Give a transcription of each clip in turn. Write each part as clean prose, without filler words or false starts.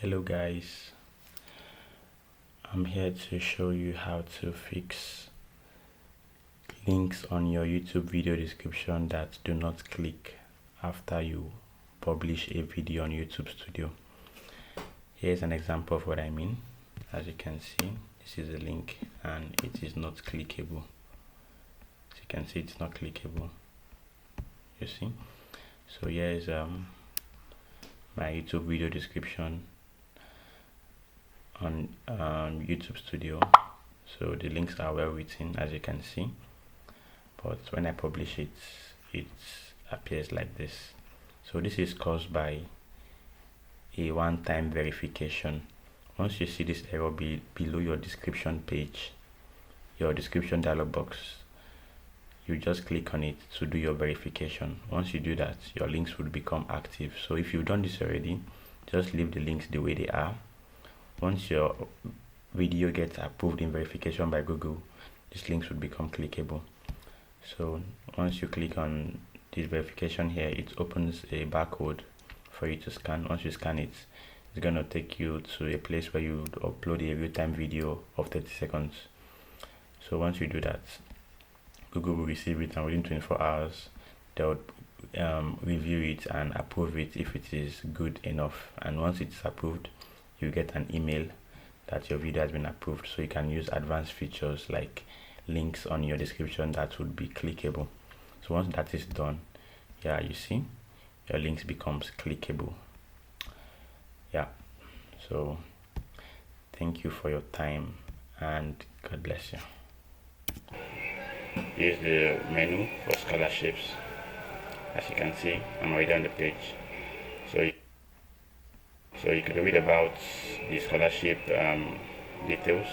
Hello guys, I'm here to show you how to fix links on your YouTube video description that do not click after you publish a video on YouTube Studio. Here's an example of what I mean. As you can see, this is a link and it is not clickable. As you can see, it's not clickable. You see? So here's my YouTube video description on YouTube Studio. So the links are well written, as you can see, but when I publish it, it appears like this. So this is caused by a one-time verification. Once you see this error below your description page, your description dialog box, you just click on it to do your verification. Once you do that, your links will become active. So if you've done this already, just leave the links the way they are. Once your video gets approved in verification by Google, these links will become clickable. So once you click on this verification here, it opens a barcode for you to scan. Once you scan it, it's going to take you to a place where you upload a real-time video of 30 seconds. So once you do that, Google will receive it, and within 24 hours, they'll review it and approve it if it is good enough. And once it's approved, you get an email that your video has been approved, so you can use advanced features like links on your description that would be clickable. So once that is done, yeah, you see your links becomes clickable. Yeah, so thank you for your time and God bless you. Here's the menu for scholarships. As you can see, I'm already on the page. So you can read about the scholarship details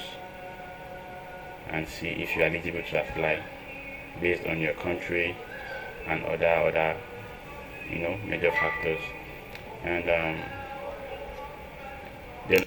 and see if you are eligible to apply based on your country and other major factors. And then